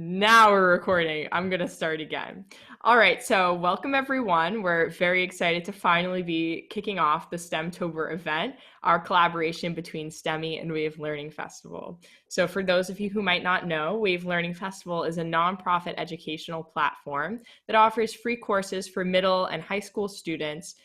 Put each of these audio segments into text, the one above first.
Now we're recording. I'm going to start again. All right, so welcome everyone. We're very excited to finally be kicking off the STEMTober event, our collaboration between STEMI and Wave Learning Festival. So for those of you who might not know, Wave Learning Festival is a nonprofit educational platform that offers free courses for middle and high school students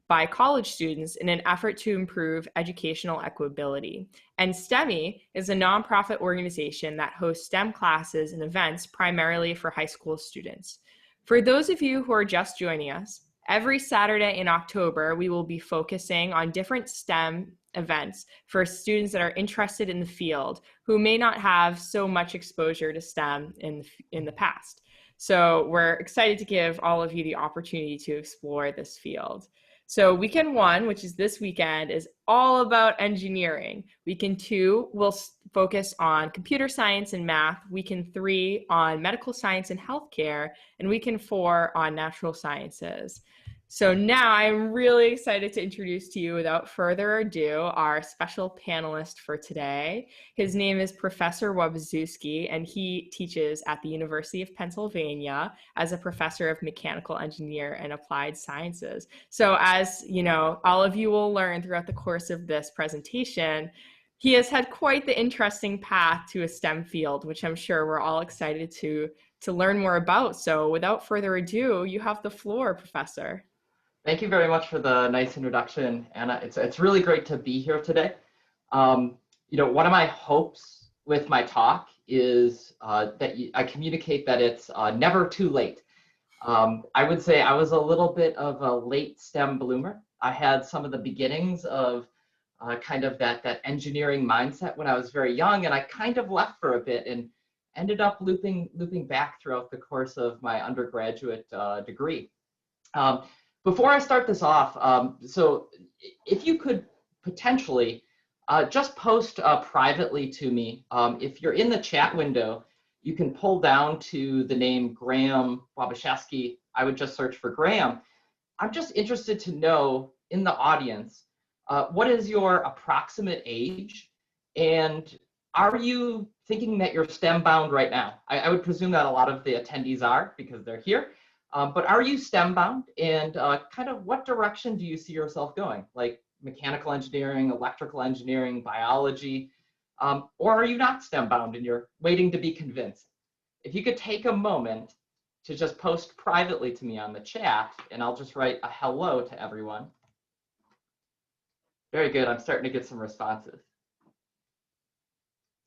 by college students in an effort to improve educational equability. And STEMI is a nonprofit organization that hosts STEM classes and events primarily for high school students. For those of you who are just joining us, every Saturday in October, we will be focusing on different STEM events for students that are interested in the field who may not have so much exposure to STEM in the past. So we're excited to give all of you the opportunity to explore this field. So weekend 1, which is this weekend, is all about engineering. Weekend 2 will focus on computer science and math. Weekend 3 on medical science and healthcare, and weekend 4 on natural sciences. So now I'm really excited to introduce to you, without further ado, our special panelist for today. His name is Professor Wabiszewski, and he teaches at the University of Pennsylvania as a professor of mechanical engineer and applied sciences. So as you know, all of you will learn throughout the course of this presentation, he has had quite the interesting path to a STEM field, which I'm sure we're all excited to learn more about. So without further ado, you have the floor, Professor. Thank you very much for the nice introduction, Anna. It's really great to be here today. One of my hopes with my talk is that I communicate that it's never too late. I would say I was a little bit of a late STEM bloomer. I had some of the beginnings of kind of that engineering mindset when I was very young, and I kind of left for a bit and ended up looping back throughout the course of my undergraduate degree. Before I start this off, so if you could potentially just post privately to me, if you're in the chat window, you can pull down to the name Graham Wabaszewski. I would just search for Graham. I'm just interested to know in the audience, what is your approximate age? And are you thinking that you're STEM bound right now? I would presume that a lot of the attendees are because they're here. But are you STEM bound, and kind of what direction do you see yourself going? Like mechanical engineering, electrical engineering, biology, or are you not STEM bound and you're waiting to be convinced? If you could take a moment to just post privately to me on the chat, and I'll just write a hello to everyone. Very good, I'm starting to get some responses.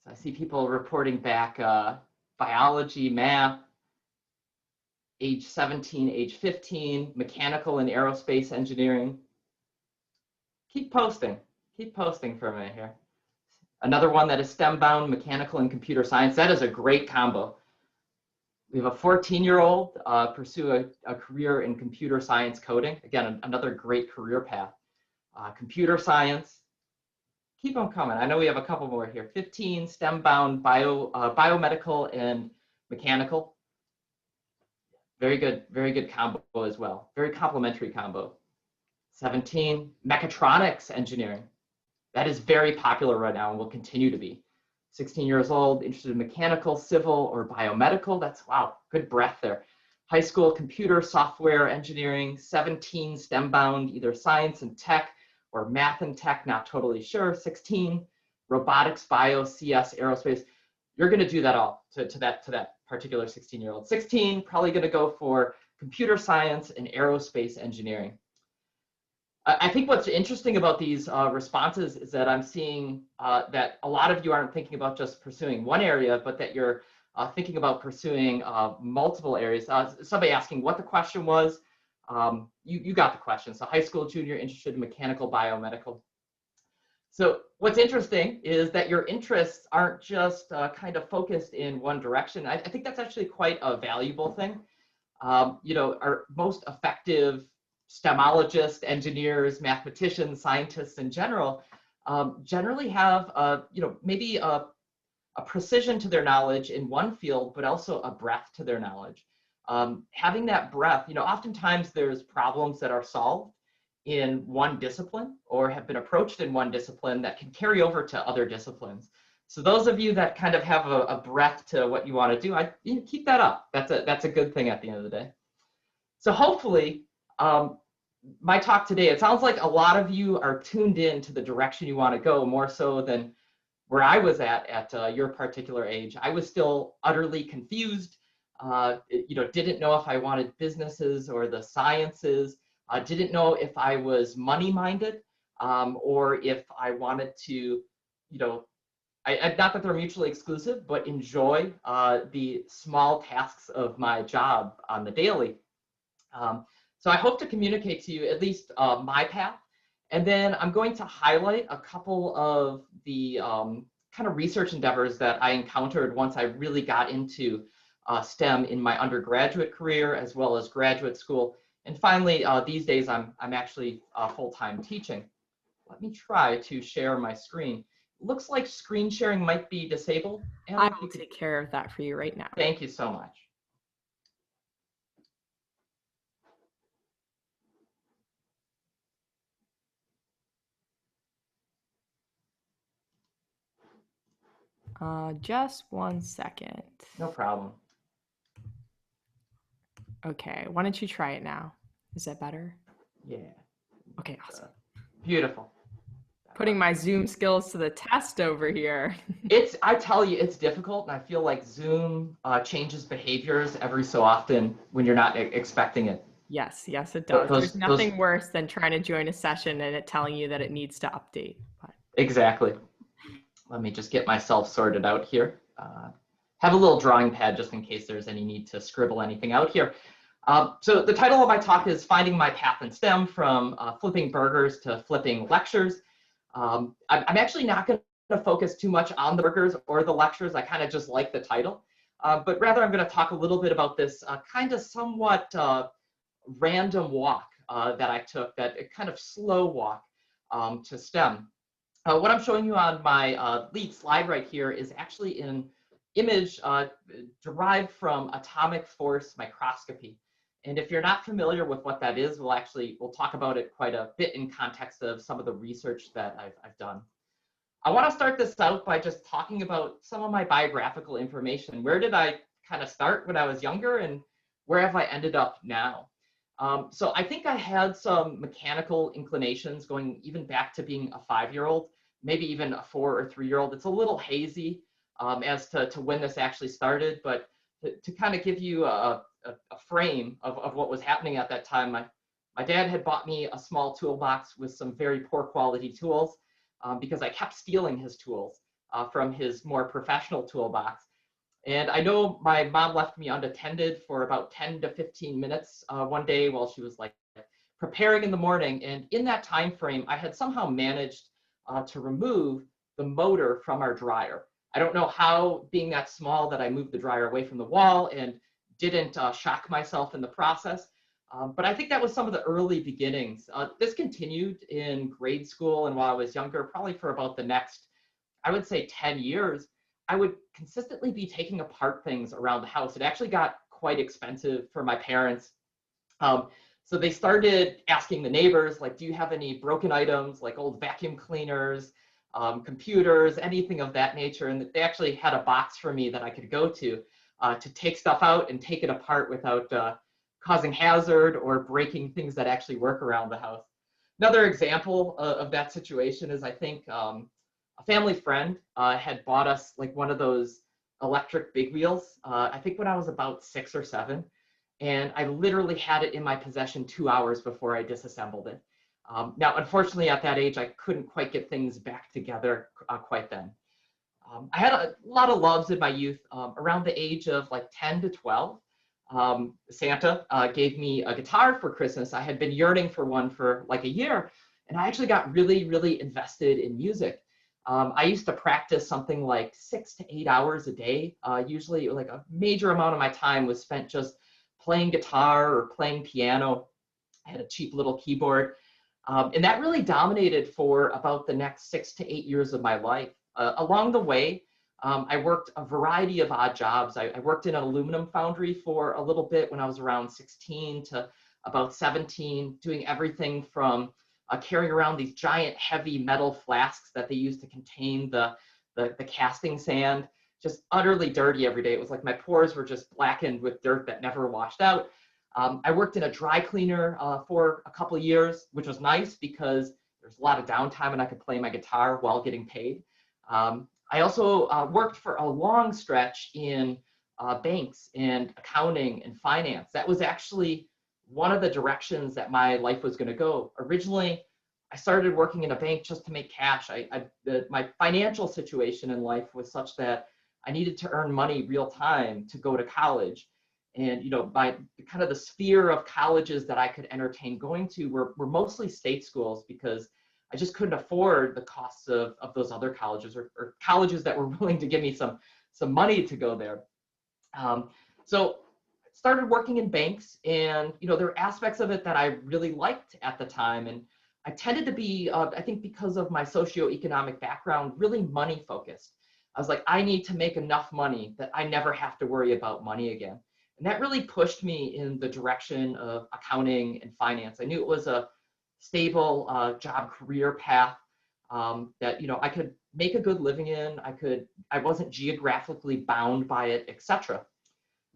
So I see people reporting back biology, math, age 17, age 15, mechanical and aerospace engineering. Keep posting for me here. Another one that is STEM bound, mechanical and computer science. That is a great combo. We have a 14-year-old pursue a career in computer science coding. Again, another great career path. Computer science, keep them coming. I know we have a couple more here. 15, STEM bound, biomedical and mechanical. Very good combo as well. Very complementary combo. 17, mechatronics engineering. That is very popular right now and will continue to be. 16 years old, interested in mechanical, civil, or biomedical. That's, wow, good breadth there. High school computer software engineering. 17, STEM bound, either science and tech or math and tech, not totally sure. 16, robotics, bio, CS, aerospace. You're going to do that all to that particular 16-year-old. 16, probably going to go for computer science and aerospace engineering. I think what's interesting about these responses is that I'm seeing that a lot of you aren't thinking about just pursuing one area, but that you're thinking about pursuing multiple areas. Somebody asking what the question was, you got the question. So high school, junior, interested in mechanical, biomedical. So what's interesting is that your interests aren't just kind of focused in one direction. I think that's actually quite a valuable thing. Our most effective STEMologists, engineers, mathematicians, scientists in general, generally have maybe a precision to their knowledge in one field, but also a breadth to their knowledge. Having that breadth, oftentimes there's problems that are solved in one discipline or have been approached in one discipline that can carry over to other disciplines. So those of you that kind of have a breadth to what you want to do, keep that up. That's a good thing at the end of the day. So hopefully, my talk today, it sounds like a lot of you are tuned in to the direction you want to go, more so than where I was at your particular age. I was still utterly confused. Didn't know if I wanted businesses or the sciences. Didn't know if I was money-minded, or if I wanted to, not that they're mutually exclusive, but enjoy the small tasks of my job on the daily. So I hope to communicate to you at least my path. And then I'm going to highlight a couple of the kind of research endeavors that I encountered once I really got into STEM in my undergraduate career as well as graduate school. And finally, these days, I'm actually full-time teaching. Let me try to share my screen. Looks like screen sharing might be disabled. I will take care of that for you right now. Thank you so much. Just 1 second. No problem. Okay, why don't you try it now? Is that better? Yeah. Okay, awesome. Beautiful. Putting my Zoom skills to the test over here. I tell you, it's difficult, and I feel like Zoom changes behaviors every so often when you're not expecting it. Yes, it does. There's nothing worse than trying to join a session and it telling you that it needs to update. But. Exactly. Let me just get myself sorted out here. Have a little drawing pad just in case there's any need to scribble anything out here. So the title of my talk is Finding My Path in STEM, from flipping burgers to flipping lectures. I'm actually not going to focus too much on the burgers or the lectures. I kind of just like the title. But rather, I'm going to talk a little bit about this kind of somewhat random walk that I took, that kind of slow walk to STEM. What I'm showing you on my lead slide right here is actually an image derived from atomic force microscopy. And if you're not familiar with what that is, we'll talk about it quite a bit in context of some of the research that I've done. I want to start this out by just talking about some of my biographical information. Where did I kind of start when I was younger, and where have I ended up now? So I think I had some mechanical inclinations going even back to being a 5-year-old, maybe even a 4 or 3-year-old. It's a little hazy as to when this actually started, but to kind of give you a frame of what was happening at that time, my dad had bought me a small toolbox with some very poor quality tools because I kept stealing his tools from his more professional toolbox. And I know my mom left me unattended for about 10 to 15 minutes one day while she was like preparing in the morning. And in that time frame, I had somehow managed to remove the motor from our dryer. I don't know how, being that small, that I moved the dryer away from the wall and didn't shock myself in the process. But I think that was some of the early beginnings. This continued in grade school and while I was younger, probably for about the next, I would say 10 years. I would consistently be taking apart things around the house. It actually got quite expensive for my parents. So they started asking the neighbors, like, do you have any broken items, like old vacuum cleaners, computers, anything of that nature? And they actually had a box for me that I could go to take stuff out and take it apart without causing hazard or breaking things that actually work around the house. Another example of that situation is, I think, a family friend had bought us like one of those electric big wheels, I think when I was about 6 or 7. And I literally had it in my possession 2 hours before I disassembled it. Now, unfortunately, at that age, I couldn't quite get things back together quite then. I had a lot of loves in my youth. Around the age of like 10 to 12, Santa gave me a guitar for Christmas. I had been yearning for one for like a year, and I actually got really, really invested in music. I used to practice something like 6 to 8 hours a day. Usually, like a major amount of my time was spent just playing guitar or playing piano. I had a cheap little keyboard. And that really dominated for about the next 6 to 8 years of my life. Along the way, I worked a variety of odd jobs. I worked in an aluminum foundry for a little bit when I was around 16 to about 17, doing everything from carrying around these giant heavy metal flasks that they used to contain the the casting sand, just utterly dirty every day. It was like my pores were just blackened with dirt that never washed out. I worked in a dry cleaner for a couple of years, which was nice because there's a lot of downtime and I could play my guitar while getting paid. I also worked for a long stretch in banks and accounting and finance. That was actually one of the directions that my life was going to go. Originally, I started working in a bank just to make cash. My financial situation in life was such that I needed to earn money real time to go to college. And, you know, my kind of the sphere of colleges that I could entertain going to were mostly state schools because I just couldn't afford the costs of those other colleges or colleges that were willing to give me some money to go there. So I started working in banks, and, you know, there were aspects of it that I really liked at the time. And I tended to be, I think because of my socioeconomic background, really money focused. I was like, I need to make enough money that I never have to worry about money again. And that really pushed me in the direction of accounting and finance. I knew it was a stable job career path that, you know, I could make a good living in. I wasn't geographically bound by it, etc.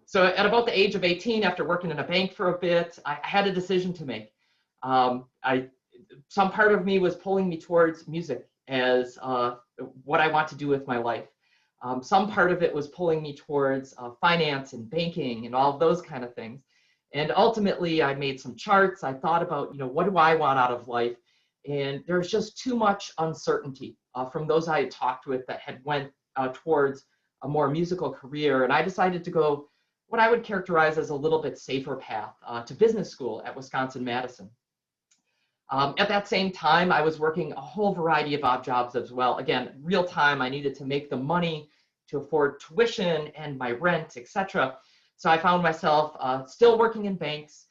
So at about the age of 18, after working in a bank for a bit, I had a decision to make. Some part of me was pulling me towards music as what I want to do with my life. Some part of it was pulling me towards finance and banking and all of those kind of things. And ultimately, I made some charts. I thought about, you know, what do I want out of life? And there's just too much uncertainty from those I had talked with that had went towards a more musical career. And I decided to go what I would characterize as a little bit safer path to business school at Wisconsin-Madison. At that same time, I was working a whole variety of odd jobs as well. Again, real time, I needed to make the money to afford tuition and my rent, etc. So I found myself still working in banks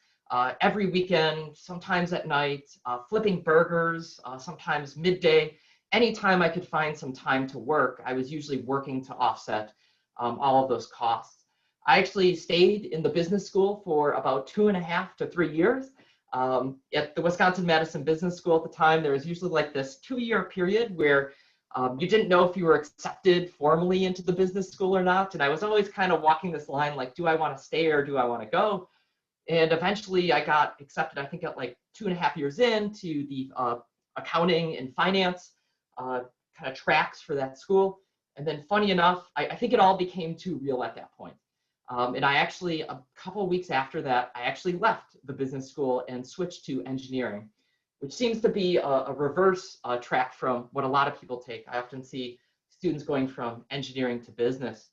every weekend, sometimes at night, flipping burgers, sometimes midday. Anytime I could find some time to work, I was usually working to offset all of those costs. I actually stayed in the business school for about 2.5 to 3 years. At the Wisconsin-Madison Business School at the time, there was usually like this 2-year period where you didn't know if you were accepted formally into the business school or not. And I was always kind of walking this line, like, do I want to stay or do I want to go? And eventually I got accepted, I think at like 2.5 years into the accounting and finance kind of tracks for that school. And then funny enough, I think it all became too real at that point. And I actually, a couple of weeks after that, I actually left the business school and switched to engineering, which seems to be a reverse track from what a lot of people take. I often see students going from engineering to business.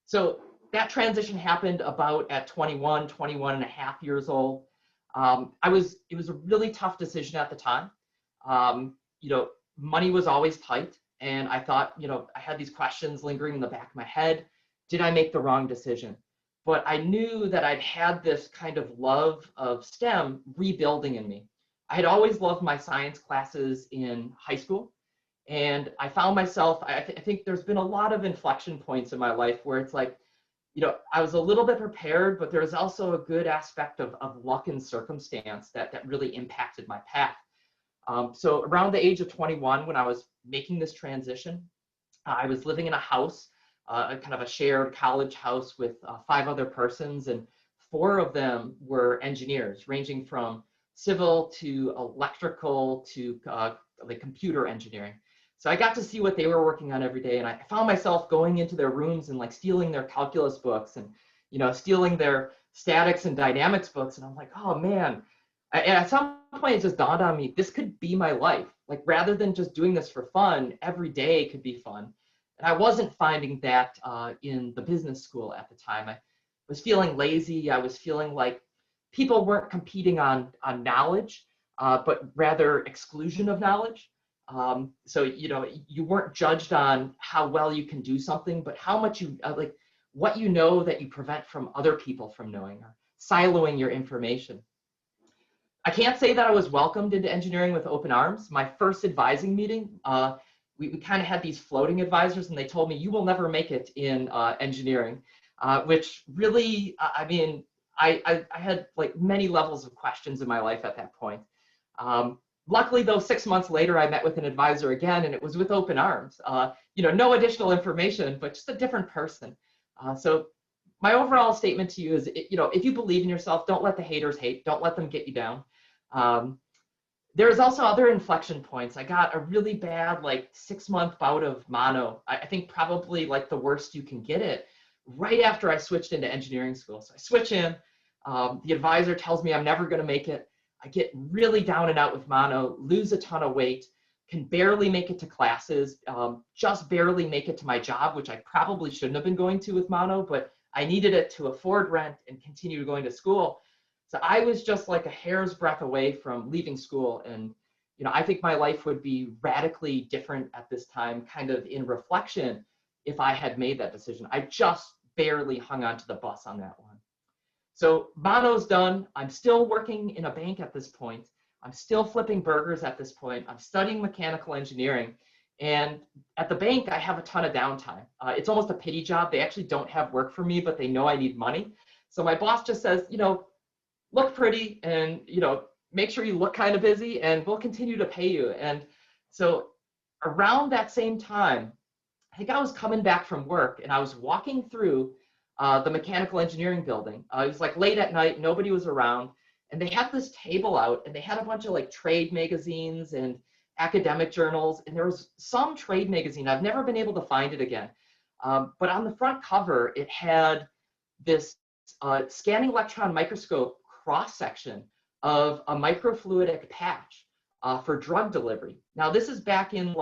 So that transition happened about at 21 and a half years old. It was a really tough decision at the time. You know, money was always tight. And I thought, you know, I had these questions lingering in the back of my head. Did I make the wrong decision? But I knew that I'd had this kind of love of STEM rebuilding in me. I had always loved my science classes in high school. And I found myself, I think there's been a lot of inflection points in my life where it's like, you know, I was a little bit prepared, but there was also a good aspect of luck and circumstance that really impacted my path. So around the age of 21, when I was making this transition, I was living in a house, kind of a shared college house with 5 other persons, and 4 of them were engineers, ranging from civil to electrical to like computer engineering. So I got to see what they were working on every day, and I found myself going into their rooms and like stealing their calculus books and, you know, stealing their statics and dynamics books, and I'm like, oh man. And at some point it just dawned on me, this could be my life. Like, rather than just doing this for fun, every day could be fun. And I wasn't finding that in the business school at the time. I was feeling lazy. I was feeling like people weren't competing on knowledge, but rather exclusion of knowledge. So, you know, you weren't judged on how well you can do something, but how much you, like what you know that you prevent from other people from knowing, or siloing your information. I can't say that I was welcomed into engineering with open arms. My first advising meeting, we kind of had these floating advisors, and they told me, you will never make it in engineering, which really, I mean, I had like many levels of questions in my life at that point. luckily, though, 6 months later, I met with an advisor again, and it was with open arms. No additional information, but just a different person. So my overall statement to you is, if you believe in yourself, don't let the haters hate. Don't let them get you down. There's also other inflection points. I got a really bad 6-month bout of mono. I think probably the worst you can get it right after I switched into engineering school. So I switch in, the advisor tells me I'm never going to make it. I get really down and out with mono, lose a ton of weight, can barely make it to classes, just barely make it to my job, which I probably shouldn't have been going to with mono, but I needed it to afford rent and continue going to school. So I was just like a hair's breadth away from leaving school. And, I think my life would be radically different at this time, kind of in reflection, if I had made that decision. I just barely hung onto the bus on that one. So mono's done. I'm still working in a bank at this point. I'm still flipping burgers at this point. I'm studying mechanical engineering. And at the bank, I have a ton of downtime. It's almost a pity job. They actually don't have work for me, but they know I need money. So my boss just says, look pretty and, make sure you look kind of busy and we'll continue to pay you. And so around that same time, I think I was coming back from work and I was walking through the mechanical engineering building. It was late at night, nobody was around. And they had this table out and they had a bunch of trade magazines and academic journals. And there was some trade magazine, I've never been able to find it again. But on the front cover, it had this scanning electron microscope cross-section of a microfluidic patch for drug delivery. Now this is back in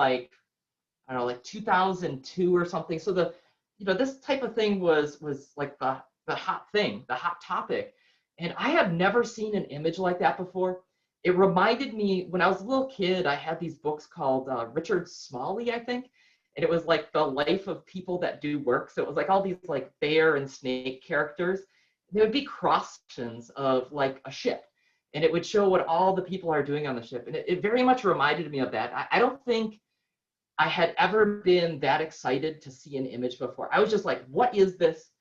2002 or something. So this type of thing was the hot thing, the hot topic. And I have never seen an image like that before. It reminded me, when I was a little kid, I had these books called Richard Smalley, I think. And it was the life of people that do work. So it was all these bear and snake characters. There would be cross sections of a ship. And it would show what all the people are doing on the ship. And it very much reminded me of that. I don't think I had ever been that excited to see an image before. I was just like, what is this?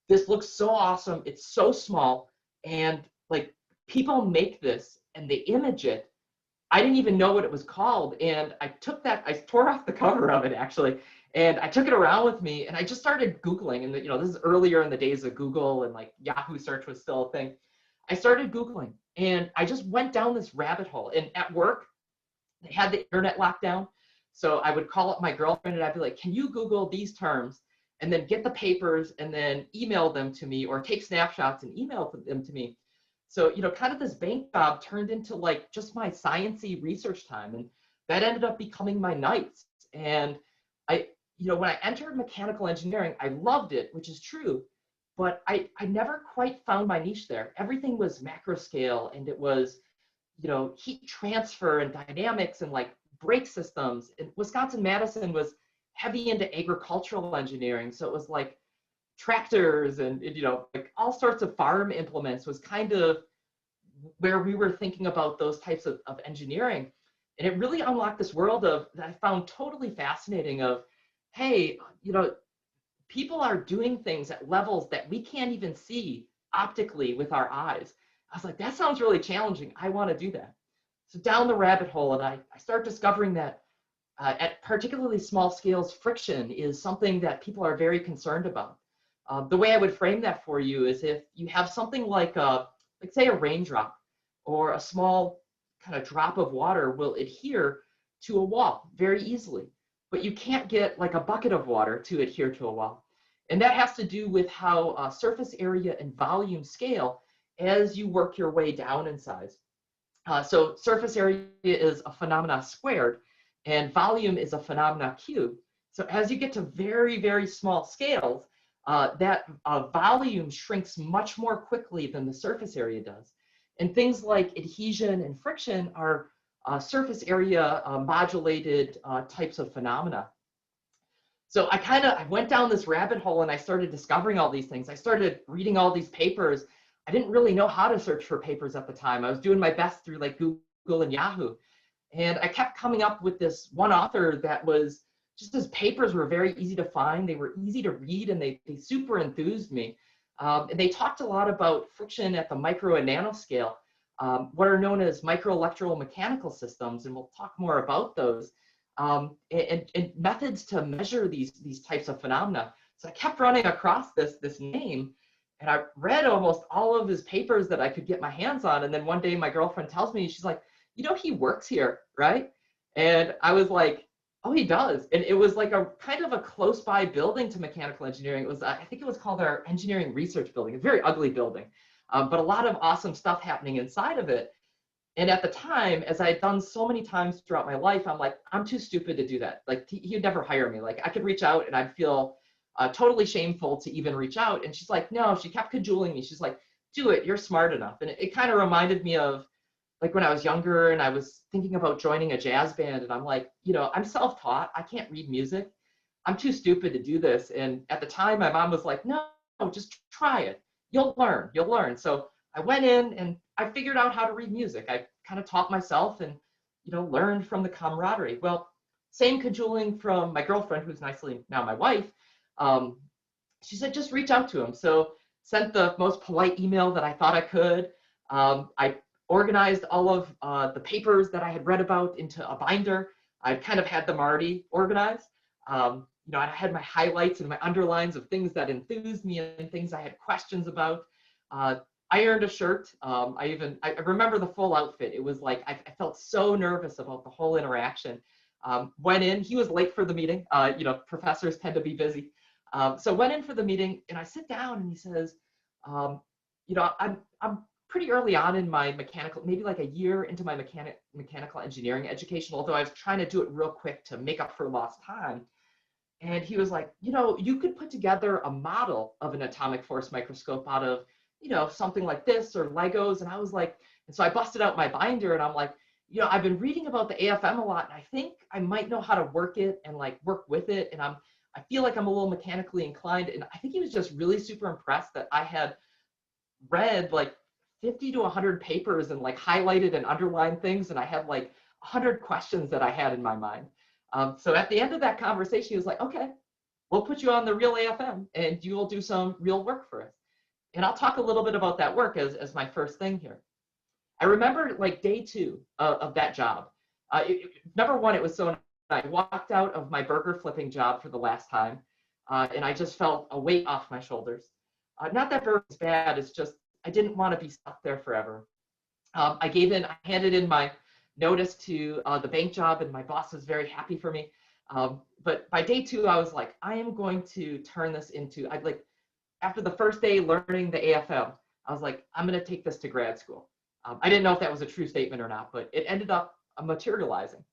This looks so awesome. It's so small. And people make this and they image it. I didn't even know what it was called. And I tore off the cover of it actually. And I took it around with me and I just started Googling. And this is earlier in the days of Google and Yahoo search was still a thing. I started Googling and I just went down this rabbit hole. And at work, they had the internet locked down. So I would call up my girlfriend and I'd be like, can you Google these terms and then get the papers and then email them to me or take snapshots and email them to me. So, kind of this bank job turned into just my sciencey research time. And that ended up becoming my nights. And when I entered mechanical engineering, I loved it, which is true, but I never quite found my niche there. Everything was macro scale and it was, heat transfer and dynamics and brake systems. And Wisconsin-Madison was heavy into agricultural engineering. So it was tractors and, all sorts of farm implements was kind of where we were thinking about those types of engineering. And it really unlocked this world that I found totally fascinating of, hey, people are doing things at levels that we can't even see optically with our eyes. I was like, that sounds really challenging. I want to do that. So down the rabbit hole, and I start discovering that at particularly small scales, friction is something that people are very concerned about. The way I would frame that for you is if you have something say a raindrop or a small kind of drop of water will adhere to a wall very easily, but you can't get a bucket of water to adhere to a wall. And that has to do with how surface area and volume scale as you work your way down in size. So surface area is a phenomena squared and volume is a phenomena cubed. So as you get to very, very small scales, that volume shrinks much more quickly than the surface area does. And things like adhesion and friction are surface area modulated types of phenomena. So I went down this rabbit hole and I started discovering all these things. I started reading all these papers. I didn't really know how to search for papers at the time. I was doing my best through Google and Yahoo. And I kept coming up with this one author that was just, his papers were very easy to find. They were easy to read and they super enthused me. And they talked a lot about friction at the micro and nanoscale. what are known as microelectromechanical systems, and we'll talk more about those, and methods to measure these types of phenomena. So I kept running across this name, and I read almost all of his papers that I could get my hands on. And then one day my girlfriend tells me, she's like, you know, he works here, right? And I was like, oh, he does. And it was like a kind of a close by building to mechanical engineering. It was, I think it was called our engineering research building, a very ugly building, but a lot of awesome stuff happening inside of it. And at the time, as I had done so many times throughout my life, I'm like, I'm too stupid to do that. Like, he'd never hire me. Like, I could reach out and I'd feel totally shameful to even reach out. And she's like, no, she kept cajoling me. She's like, do it, you're smart enough. And it kind of reminded me of like when I was younger and I was thinking about joining a jazz band, and I'm like, you know, I'm self-taught, I can't read music, I'm too stupid to do this. And at the time, my mom was like, no, just try it, you'll learn, you'll learn. So I went in and I figured out how to read music. I kind of taught myself and, you know, learned from the camaraderie. Well, same cajoling from my girlfriend, who's nicely now my wife. She said, just reach out to him. So sent the most polite email that I thought I could. I organized all of the papers that I had read about into a binder. I kind of had them already organized. You know, I had my highlights and my underlines of things that enthused me and things I had questions about. I earned a shirt. I remember the full outfit. It was like, I felt so nervous about the whole interaction. Went in, he was late for the meeting. You know, professors tend to be busy. So went in for the meeting, and I sit down and he says, you know, I'm pretty early on in my mechanical, maybe like a year into my mechanical engineering education, although I was trying to do it real quick to make up for lost time. And he was like, you know, you could put together a model of an atomic force microscope out of, you know, something like this or Legos. And I was like, and so I busted out my binder and I'm like, you know, I've been reading about the AFM a lot, and I think I might know how to work it and like work with it. And I feel like I'm a little mechanically inclined. And I think he was just really super impressed that I had read like 50 to 100 papers and like highlighted and underlined things. And I had like 100 questions that I had in my mind. So at the end of that conversation, he was like, okay, we'll put you on the real AFM and you will do some real work for us. And I'll talk a little bit about that work as my first thing here. I remember like day 2 of that job. Number one, it was so nice. I walked out of my burger flipping job for the last time, and I just felt a weight off my shoulders. Not that burger's bad, it's just I didn't want to be stuck there forever. I handed in my notice to the bank job, and my boss was very happy for me. But by day 2, I was like, I am going to turn this into, after the first day learning the AFM, I was like, I'm going to take this to grad school. I didn't know if that was a true statement or not, but it ended up materializing.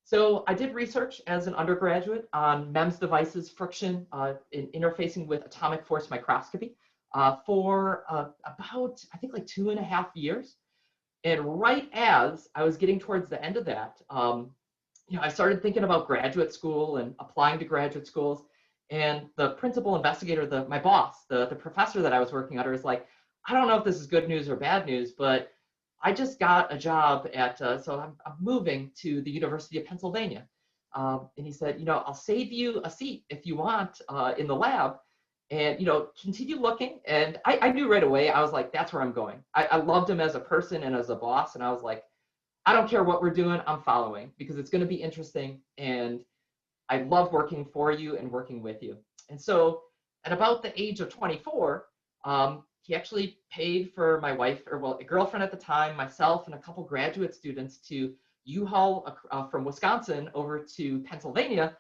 So I did research as an undergraduate on MEMS devices, friction, in interfacing with atomic force microscopy for about, I think like 2.5 years. And right as I was getting towards the end of that, you know, I started thinking about graduate school and applying to graduate schools. And the principal investigator, my boss, the professor that I was working under, is like, I don't know if this is good news or bad news, but I just got a job at, so I'm moving to the University of Pennsylvania. And he said, you know, I'll save you a seat if you want in the lab, and, you know, continue looking. And I knew right away, I was like, that's where I'm going. I loved him as a person and as a boss. And I was like, I don't care what we're doing, I'm following, because it's going to be interesting. And I love working for you and working with you. And so at about the age of 24, he actually paid for my wife, or well, a girlfriend at the time, myself, and a couple graduate students to U-Haul from Wisconsin over to Pennsylvania.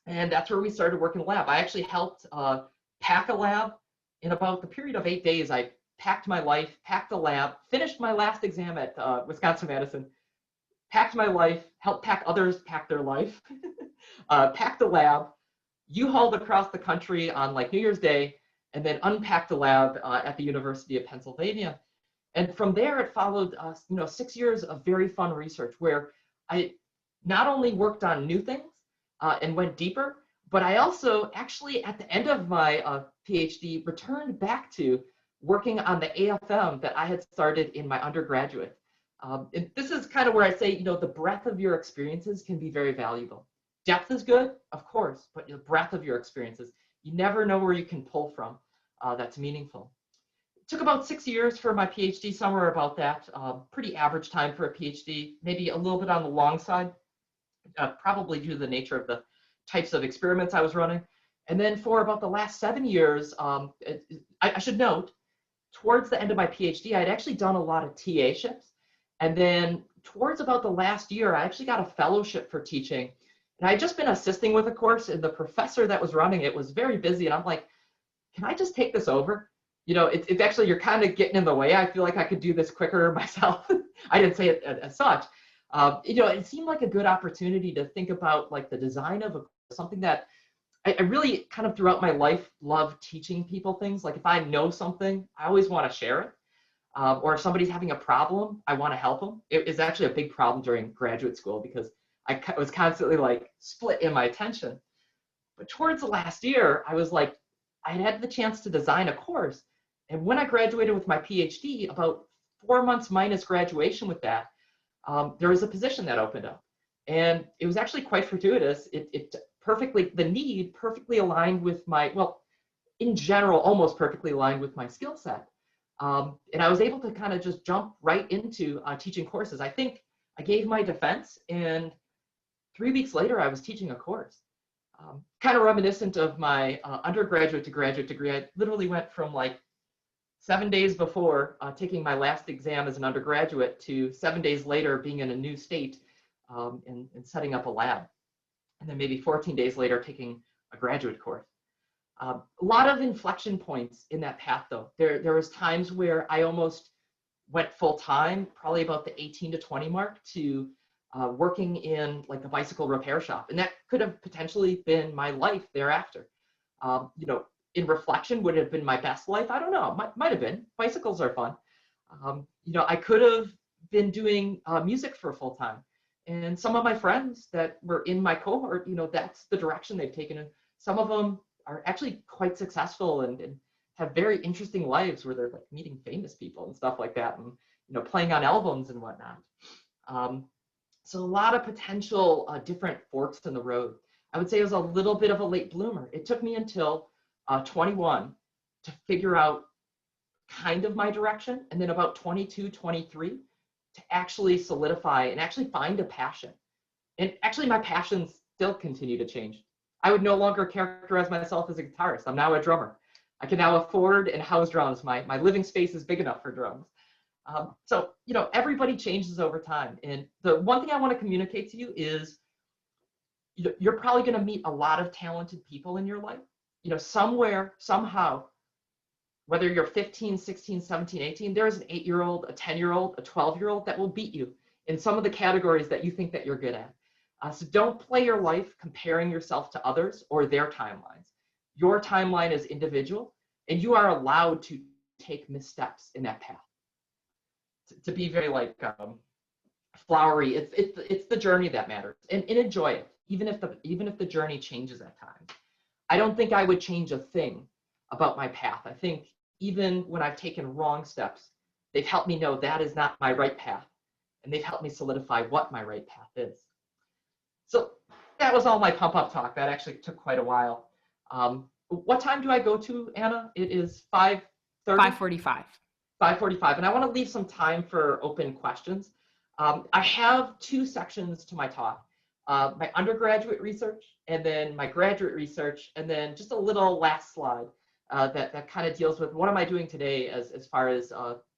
And that's where we started working in the lab. I actually helped pack a lab. In about the period of 8 days, I packed my life, packed the lab, finished my last exam at Wisconsin-Madison, packed my life, helped pack others pack their life, packed the lab, U-Hauled across the country on like New Year's Day, and then unpacked the lab at the University of Pennsylvania. And from there, it followed 6 years of very fun research where I not only worked on new things and went deeper, but I also actually, at the end of my PhD, returned back to working on the AFM that I had started in my undergraduate. And this is kind of where I say, you know, the breadth of your experiences can be very valuable. Depth is good, of course, but the breadth of your experiences, you never know where you can pull from that's meaningful. Took about 6 years for my PhD, somewhere about that. Pretty average time for a PhD, maybe a little bit on the long side, probably due to the nature of the types of experiments I was running. And then for about the last 7 years, I should note, towards the end of my PhD, I'd actually done a lot of TA-ships. And then towards about the last year, I actually got a fellowship for teaching. And I'd just been assisting with a course, and the professor that was running it was very busy. And I'm like, can I just take this over? You know, it's actually, you're kind of getting in the way. I feel like I could do this quicker myself. I didn't say it as such. You know, it seemed like a good opportunity to think about like the design of something that I really kind of throughout my life love teaching people things. Like if I know something, I always want to share it. Or if somebody's having a problem, I want to help them. It is actually a big problem during graduate school because I was constantly like split in my attention. But towards the last year, I was like, I had the chance to design a course. And when I graduated with my PhD, about 4 months minus graduation with that, there was a position that opened up. And it was actually quite fortuitous. It perfectly, the need perfectly aligned with my, well, in general, almost perfectly aligned with my skill set. And I was able to kind of just jump right into teaching courses. I think I gave my defense, and 3 weeks later, I was teaching a course. Kind of reminiscent of my undergraduate to graduate degree. I literally went from like 7 days before taking my last exam as an undergraduate to 7 days later being in a new state and setting up a lab. And then maybe 14 days later taking a graduate course. A lot of inflection points in that path though. There was times where I almost went full time, probably about the 18 to 20 mark, to working in like a bicycle repair shop. And that could have potentially been my life thereafter. You know, in reflection, would it have been my best life? I don't know, might have been. Bicycles are fun. You know, I could have been doing music for full time. And some of my friends that were in my cohort, you know, that's the direction they've taken. And some of them are actually quite successful and have very interesting lives where they're like meeting famous people and stuff like that, and you know, playing on albums and whatnot. So a lot of potential different forks in the road. I would say I was a little bit of a late bloomer. It took me until 21 to figure out kind of my direction, and then about 22, 23 to actually solidify and actually find a passion. And actually my passions still continue to change. I would no longer characterize myself as a guitarist. I'm now a drummer. I can now afford and house drums. My living space is big enough for drums. So, you know, everybody changes over time. And the one thing I want to communicate to you is you're probably going to meet a lot of talented people in your life. You know, somewhere, somehow, whether you're 15, 16, 17, 18, there's an 8-year-old, a 10-year-old, a 12-year-old that will beat you in some of the categories that you think that you're good at. So don't play your life comparing yourself to others or their timelines. Your timeline is individual, and you are allowed to take missteps in that path. To be very like flowery, it's the journey that matters, and enjoy it, even if the journey changes at times. I don't think I would change a thing about my path. I think even when I've taken wrong steps, they've helped me know that is not my right path, and they've helped me solidify what my right path is. So that was all my pump up talk. That actually took quite a while. What time do I go to, Anna? It is 5:30? 5:45. 5:45, and I want to leave some time for open questions. I have 2 sections to my talk, my undergraduate research and then my graduate research, and then just a little last slide that kind of deals with what am I doing today as far as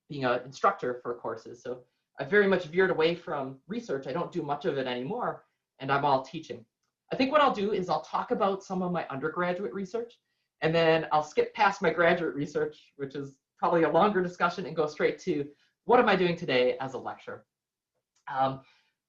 being an instructor for courses. So I very much veered away from research. I don't do much of it anymore, and I'm all teaching. I think what I'll do is I'll talk about some of my undergraduate research, and then I'll skip past my graduate research, which is probably a longer discussion, and go straight to what am I doing today as a lecturer.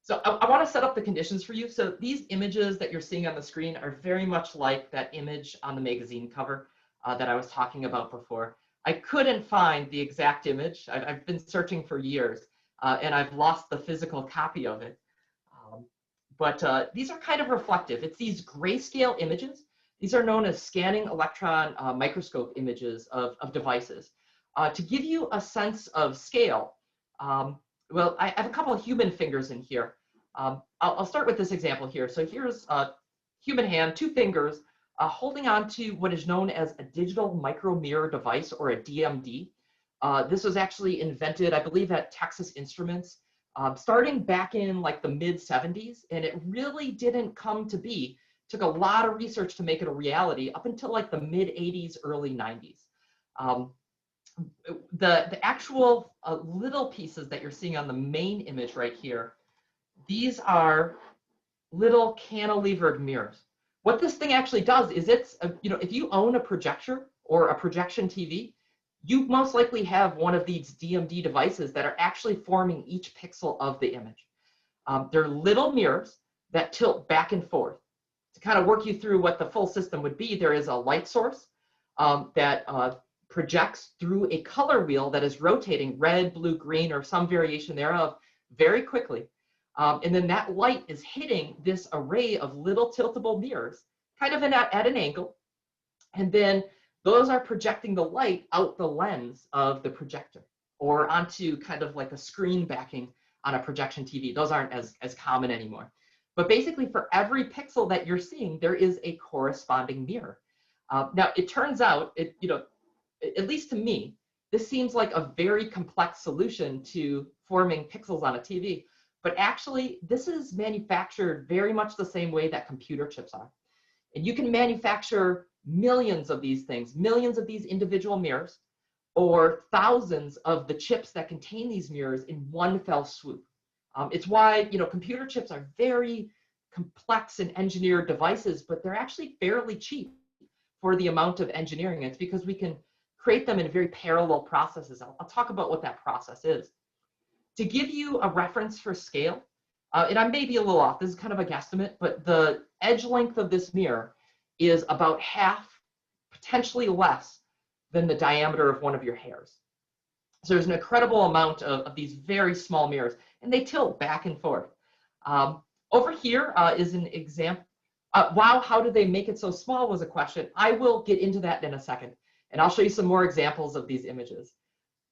So I want to set up the conditions for you. So these images that you're seeing on the screen are very much like that image on the magazine cover that I was talking about before. I couldn't find the exact image. I've been searching for years, and I've lost the physical copy of it. But these are kind of reflective. It's these grayscale images. These are known as scanning electron microscope images of devices. To give you a sense of scale, well, I have a couple of human fingers in here. I'll start with this example here. So here's a human hand, 2 fingers, holding on to what is known as a digital micro mirror device, or a DMD. This was actually invented, I believe, at Texas Instruments, starting back in like the mid 70s, and it really didn't come to be. Took a lot of research to make it a reality up until like the mid 80s, early 90s. The actual little pieces that you're seeing on the main image right here, these are little cantilevered mirrors. What this thing actually does is it's, if you own a projector or a projection TV, you most likely have one of these DMD devices that are actually forming each pixel of the image. They're little mirrors that tilt back and forth. To kind of work you through what the full system would be, there is a light source that projects through a color wheel that is rotating red, blue, green, or some variation thereof very quickly. And then that light is hitting this array of little tiltable mirrors, kind of at an angle. And then those are projecting the light out the lens of the projector or onto kind of like a screen backing on a projection TV. Those aren't as common anymore. But basically, for every pixel that you're seeing, there is a corresponding mirror. Now, it turns out, at least to me, this seems like a very complex solution to forming pixels on a TV. But actually, this is manufactured very much the same way that computer chips are. And you can manufacture millions of these things, millions of these individual mirrors, or thousands of the chips that contain these mirrors in one fell swoop. It's why, computer chips are very complex and engineered devices, but they're actually fairly cheap for the amount of engineering. It's because we can create them in very parallel processes. I'll talk about what that process is. To give you a reference for scale, and I may be a little off, this is kind of a guesstimate, but the edge length of this mirror is about half, potentially less, than the diameter of one of your hairs. So there's an incredible amount of these very small mirrors, and they tilt back and forth. Over here is an example. Wow, how did they make it so small was a question. I will get into that in a second, and I'll show you some more examples of these images.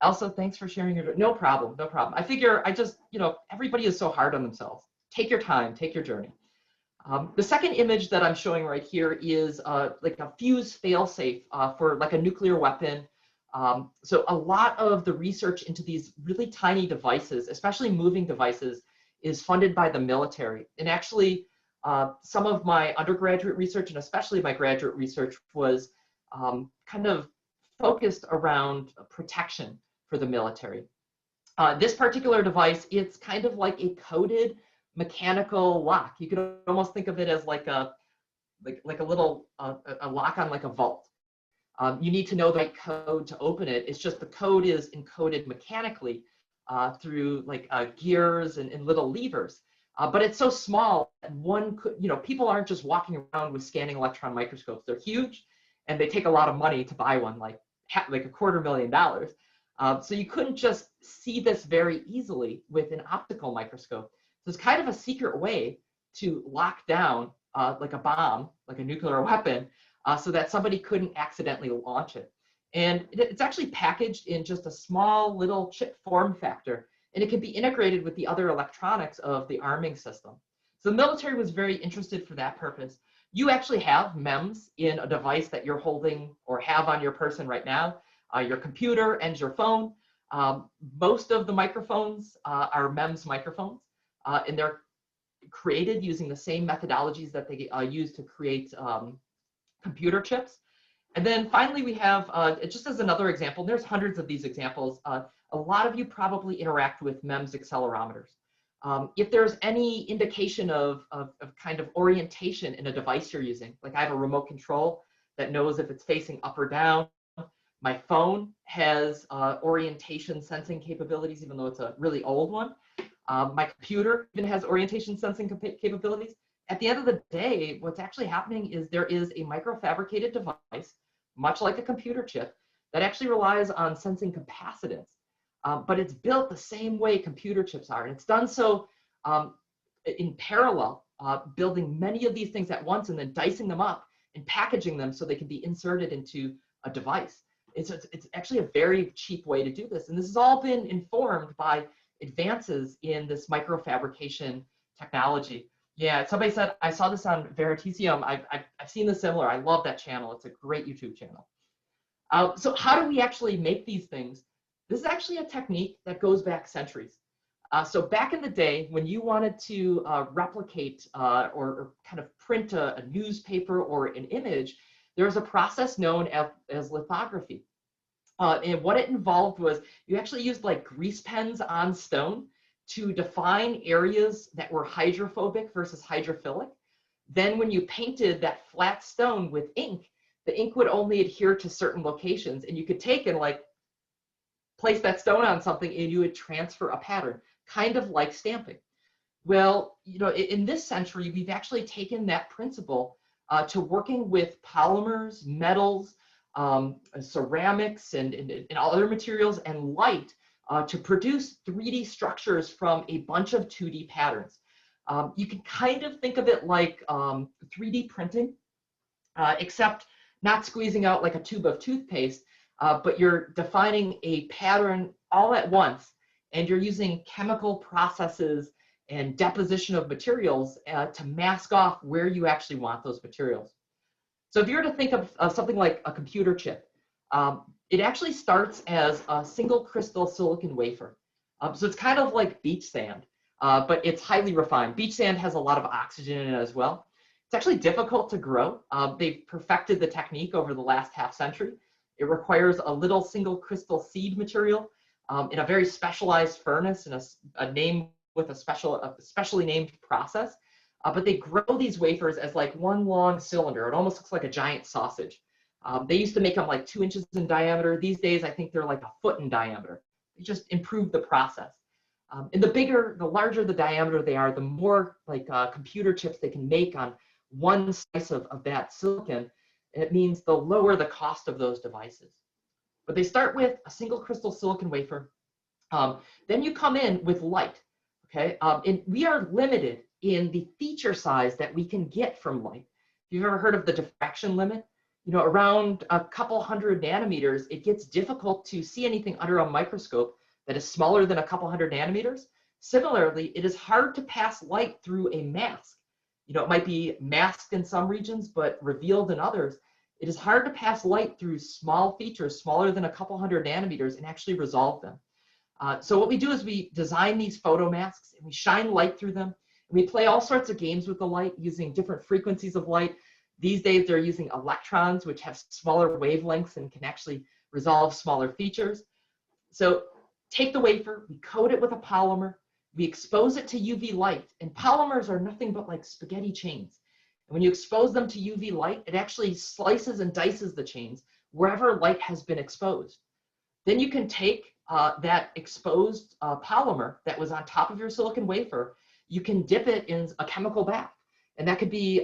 Elsa, thanks for sharing your, no problem, no problem. I figure everybody is so hard on themselves. Take your time, take your journey. The second image that I'm showing right here is like a fuse failsafe for like a nuclear weapon. So a lot of the research into these really tiny devices, especially moving devices, is funded by the military. And actually, some of my undergraduate research and especially my graduate research was kind of focused around protection for the military. This particular device, it's kind of like a coded mechanical lock. You could almost think of it as like a little a lock on like a vault. You need to know the right code to open it. It's just the code is encoded mechanically through like gears and little levers. But it's so small that one could, people aren't just walking around with scanning electron microscopes. They're huge, and they take a lot of money to buy one, like $250,000. So you couldn't just see this very easily with an optical microscope. So it's kind of a secret way to lock down like a bomb, like a nuclear weapon, so that somebody couldn't accidentally launch it. And it's actually packaged in just a small little chip form factor, and it can be integrated with the other electronics of the arming system. So the military was very interested for that purpose. You actually have MEMS in a device that you're holding or have on your person right now, your computer and your phone. Most of the microphones are MEMS microphones, and they're created using the same methodologies that they use to create computer chips. And then finally, we have, just as another example, there's hundreds of these examples. A lot of you probably interact with MEMS accelerometers. If there's any indication of kind of orientation in a device you're using, like I have a remote control that knows if it's facing up or down. My phone has orientation sensing capabilities, even though it's a really old one. My computer even has orientation sensing capabilities. At the end of the day, what's actually happening is there is a microfabricated device, much like a computer chip, that actually relies on sensing capacitance. But it's built the same way computer chips are. And it's done so in parallel, building many of these things at once and then dicing them up and packaging them so they can be inserted into a device. It's actually a very cheap way to do this. And this has all been informed by advances in this microfabrication technology. Yeah, somebody said, I saw this on Veritasium. I've seen the similar. I love that channel. It's a great YouTube channel. So how do we actually make these things? This is actually a technique that goes back centuries. So back in the day, when you wanted to replicate or kind of print a newspaper or an image, there was a process known as lithography. And what it involved was you actually used like grease pens on stone to define areas that were hydrophobic versus hydrophilic. Then when you painted that flat stone with ink, the ink would only adhere to certain locations, and you could take and like place that stone on something and you would transfer a pattern, kind of like stamping. Well, you know, in this century, we've actually taken that principle to working with polymers, metals, ceramics, and other materials, and light to produce 3D structures from a bunch of 2D patterns. You can kind of think of it like 3D printing, except not squeezing out like a tube of toothpaste, but you're defining a pattern all at once, and you're using chemical processes and deposition of materials to mask off where you actually want those materials. So if you were to think of something like a computer chip, it actually starts as a single crystal silicon wafer. So it's kind of like beach sand, but it's highly refined. Beach sand has a lot of oxygen in it as well. It's actually difficult to grow. They've perfected the technique over the last half century. It requires a little single crystal seed material in a very specialized furnace and a name with a specially named process. But they grow these wafers as like one long cylinder. It almost looks like a giant sausage. They used to make them like 2 inches in diameter. These days, I think they're like a foot in diameter. They just improved the process. And the larger the diameter they are, the more like computer chips they can make on one slice of that silicon. It means the lower the cost of those devices. But they start with a single crystal silicon wafer. Then you come in with light. Okay, and we are limited in the feature size that we can get from light. If you've ever heard of the diffraction limit, you know, around a couple hundred nanometers, it gets difficult to see anything under a microscope that is smaller than a couple hundred nanometers. Similarly, it is hard to pass light through a mask. You know, it might be masked in some regions, but revealed in others. It is hard to pass light through small features smaller than a couple hundred nanometers and actually resolve them. So what we do is we design these photo masks and we shine light through them. And we play all sorts of games with the light using different frequencies of light. These days they're using electrons, which have smaller wavelengths and can actually resolve smaller features. So take the wafer, we coat it with a polymer, we expose it to UV light, and polymers are nothing but like spaghetti chains. And when you expose them to UV light, it actually slices and dices the chains wherever light has been exposed. Then you can take that exposed polymer that was on top of your silicon wafer, you can dip it in a chemical bath. And that could be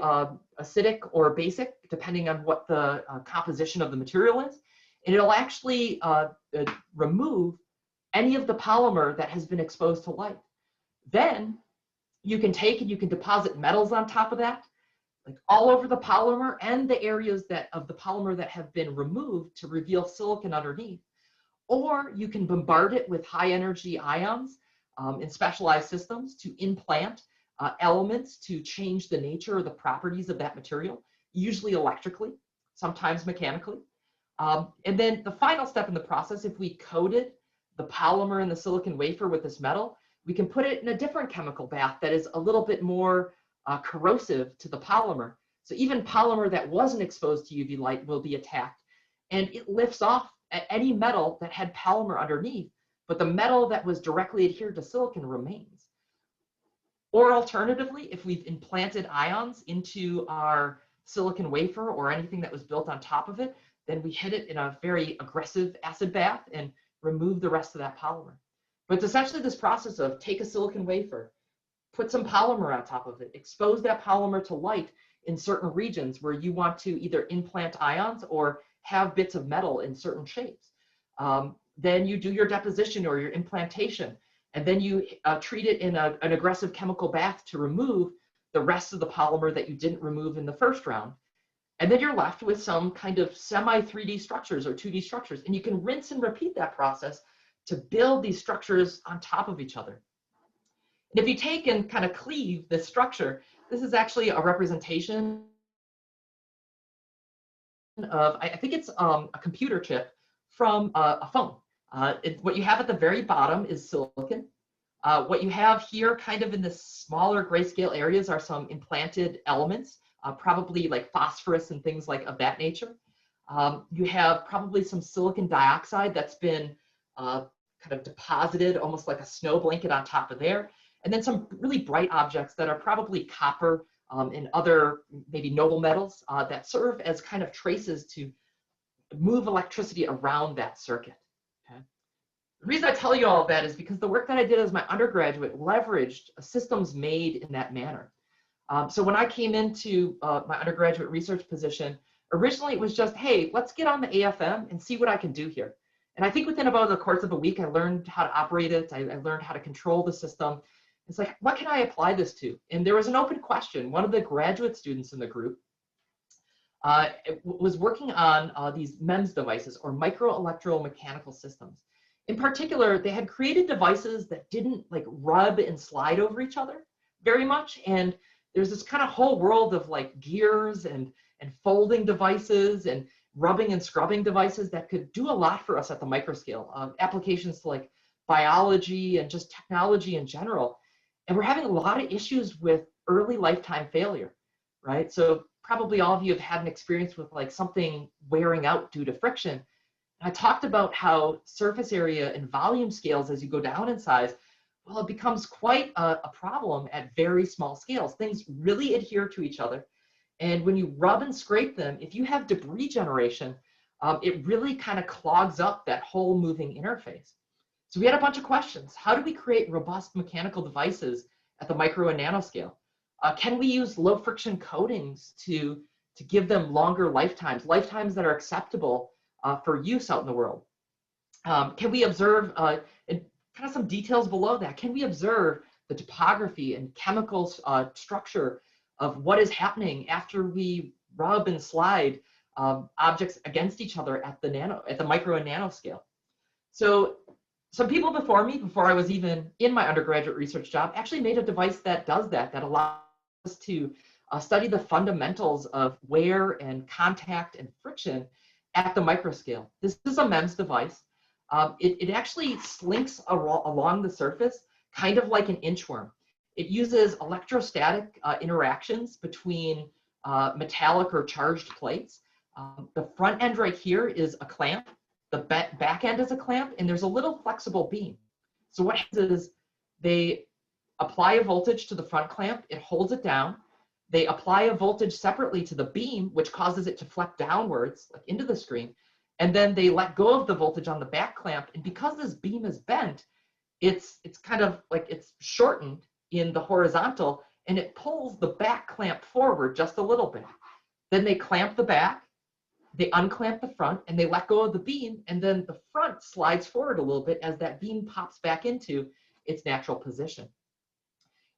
acidic or basic, depending on what the composition of the material is. And it'll actually remove any of the polymer that has been exposed to light. Then you can take and you can deposit metals on top of that, like all over the polymer and the areas of the polymer that have been removed to reveal silicon underneath. Or you can bombard it with high energy ions in specialized systems to implant elements to change the nature or the properties of that material, usually electrically, sometimes mechanically. And then the final step in the process, if we coated the polymer in the silicon wafer with this metal, we can put it in a different chemical bath that is a little bit more corrosive to the polymer. So even polymer that wasn't exposed to UV light will be attacked, and it lifts off any metal that had polymer underneath, but the metal that was directly adhered to silicon remains. Or alternatively, if we've implanted ions into our silicon wafer or anything that was built on top of it, then we hit it in a very aggressive acid bath and remove the rest of that polymer. But it's essentially this process of take a silicon wafer, put some polymer on top of it, expose that polymer to light in certain regions where you want to either implant ions or have bits of metal in certain shapes. Then you do your deposition or your implantation, and then you treat it in an aggressive chemical bath to remove the rest of the polymer that you didn't remove in the first round. And then you're left with some kind of semi-3D structures or 2D structures, and you can rinse and repeat that process to build these structures on top of each other. And if you take and kind of cleave this structure, this is actually a representation of, I think it's a computer chip from a phone. What you have at the very bottom is silicon. What you have here kind of in the smaller grayscale areas are some implanted elements, probably like phosphorus and things like of that nature. You have probably some silicon dioxide that's been kind of deposited almost like a snow blanket on top of there. And then some really bright objects that are probably copper and other maybe noble metals that serve as kind of traces to move electricity around that circuit. Okay? The reason I tell you all of that is because the work that I did as my undergraduate leveraged systems made in that manner. So when I came into my undergraduate research position, originally it was just, hey, let's get on the AFM and see what I can do here. And I think within about the course of a week, I learned how to operate it. I learned how to control the system. It's like, what can I apply this to? And there was an open question. One of the graduate students in the group was working on these MEMS devices, or micro-electromechanical systems. In particular, they had created devices that didn't like rub and slide over each other very much. And there's this kind of whole world of like gears and folding devices and rubbing and scrubbing devices that could do a lot for us at the microscale. Applications to like biology and just technology in general. And we're having a lot of issues with early lifetime failure, right? So probably all of you have had an experience with like something wearing out due to friction. I talked about how surface area and volume scales as you go down in size, well, it becomes quite a problem at very small scales. Things really adhere to each other. And when you rub and scrape them, if you have debris generation, it really kind of clogs up that whole moving interface. So we had a bunch of questions. How do we create robust mechanical devices at the micro and nanoscale? Can we use low friction coatings to give them longer lifetimes that are acceptable for use out in the world? Can we observe, and kind of some details below that, can we observe the topography and chemical structure of what is happening after we rub and slide objects against each other at the micro and nanoscale? So some people before me, before I was even in my undergraduate research job, actually made a device that does that allows us to study the fundamentals of wear and contact and friction at the microscale. This is a MEMS device. It actually slinks along the surface, kind of like an inchworm. It uses electrostatic interactions between metallic or charged plates. The front end right here is a clamp. The back end is a clamp, and there's a little flexible beam. So what happens is they apply a voltage to the front clamp, it holds it down. They apply a voltage separately to the beam, which causes it to flex downwards like into the screen. And then they let go of the voltage on the back clamp. And because this beam is bent, it's kind of like it's shortened in the horizontal, and it pulls the back clamp forward just a little bit. Then they clamp the back, they unclamp the front, and they let go of the beam, and then the front slides forward a little bit as that beam pops back into its natural position.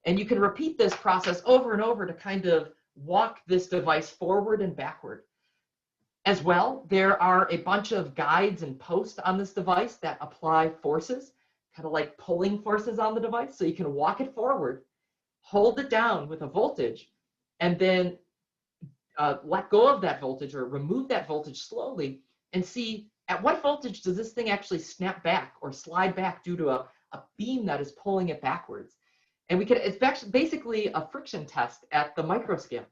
And you can repeat this process over and over to kind of walk this device forward and backward. As well, there are a bunch of guides and posts on this device that apply forces, kind of like pulling forces on the device. So you can walk it forward, hold it down with a voltage, and then let go of that voltage or remove that voltage slowly and see at what voltage does this thing actually snap back or slide back due to a beam that is pulling it backwards. And it's basically a friction test at the microscale.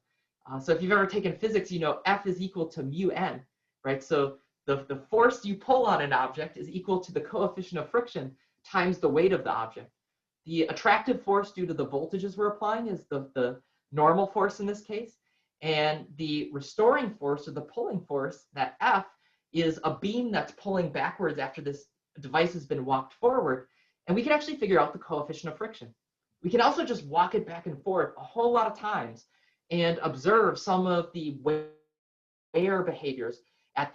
So if you've ever taken physics, you know F is equal to mu n, right? So the force you pull on an object is equal to the coefficient of friction times the weight of the object. The attractive force due to the voltages we're applying is the normal force in this case. And the restoring force, or the pulling force, that F, is a beam that's pulling backwards after this device has been walked forward. And we can actually figure out the coefficient of friction. We can also just walk it back and forth a whole lot of times and observe some of the wear behaviors at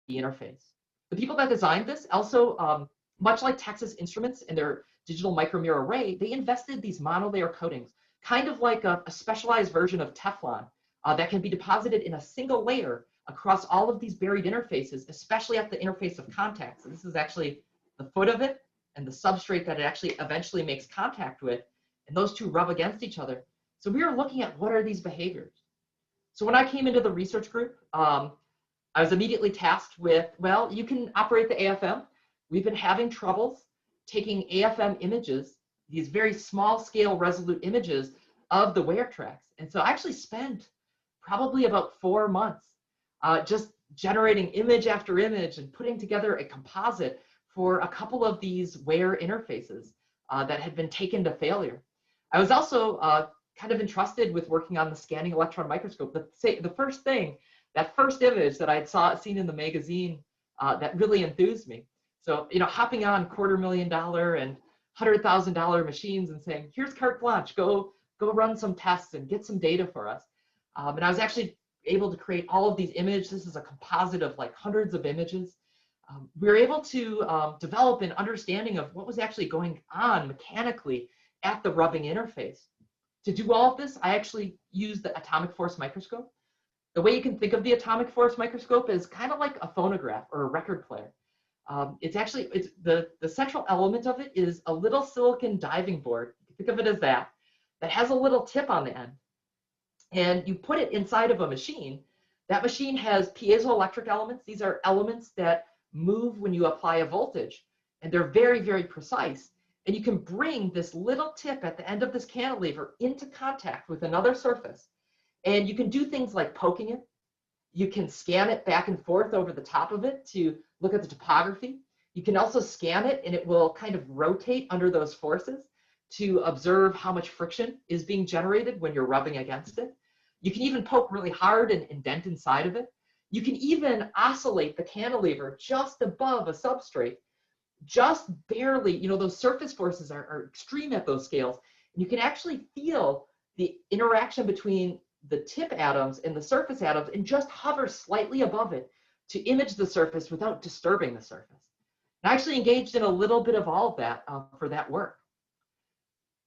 the interface. The people that designed this also, much like Texas Instruments and their digital micromirror array, they invested these monolayer coatings, kind of like a specialized version of Teflon that can be deposited in a single layer across all of these buried interfaces, especially at the interface of contact. So this is actually the foot of it and the substrate that it actually eventually makes contact with, and those two rub against each other. So we were looking at what are these behaviors. So when I came into the research group, I was immediately tasked with, well, you can operate the AFM. We've been having troubles taking AFM images, these very small scale resolute images of the wear tracks. And so I actually spent probably about 4 months just generating image after image and putting together a composite for a couple of these wear interfaces that had been taken to failure. I was also kind of entrusted with working on the scanning electron microscope. The first thing, that first image that I'd seen in the magazine that really enthused me. So, hopping on $250,000 and $100,000 machines and saying, here's carte blanche, go run some tests and get some data for us. And I was actually able to create all of these images. This is a composite of like hundreds of images. We were able to develop an understanding of what was actually going on mechanically at the rubbing interface. To do all of this, I actually used the atomic force microscope. The way you can think of the atomic force microscope is kind of like a phonograph or a record player. It's the central element of it is a little silicon diving board. You can think of it as that has a little tip on the end. And you put it inside of a machine. That machine has piezoelectric elements. These are elements that move when you apply a voltage. And they're very, very precise. And you can bring this little tip at the end of this cantilever into contact with another surface. And you can do things like poking it. You can scan it back and forth over the top of it to look at the topography. You can also scan it and it will kind of rotate under those forces to observe how much friction is being generated when you're rubbing against it. You can even poke really hard and indent inside of it. You can even oscillate the cantilever just above a substrate, just barely. Those surface forces are extreme at those scales. And you can actually feel the interaction between the tip atoms and the surface atoms and just hover slightly above it to image the surface without disturbing the surface. And I actually engaged in a little bit of all of that for that work.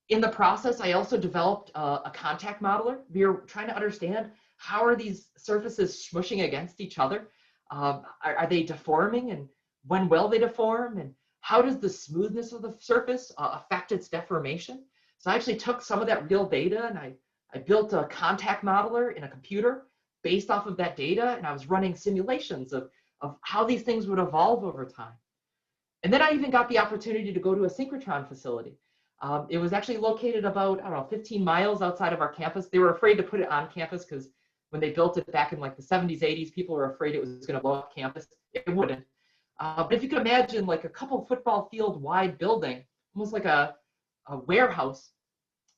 In the process, I also developed a contact modeler. We were trying to understand how are these surfaces smushing against each other? Are they deforming, and when will they deform? And how does the smoothness of the surface affect its deformation? So I actually took some of that real data and I built a contact modeler in a computer based off of that data, and I was running simulations of how these things would evolve over time. And then I even got the opportunity to go to a synchrotron facility. It was actually located about, 15 miles outside of our campus. They were afraid to put it on campus because when they built it back in like the 70s, 80s, people were afraid it was going to blow up campus. It wouldn't. But if you could imagine like a couple football field wide building, almost like a warehouse,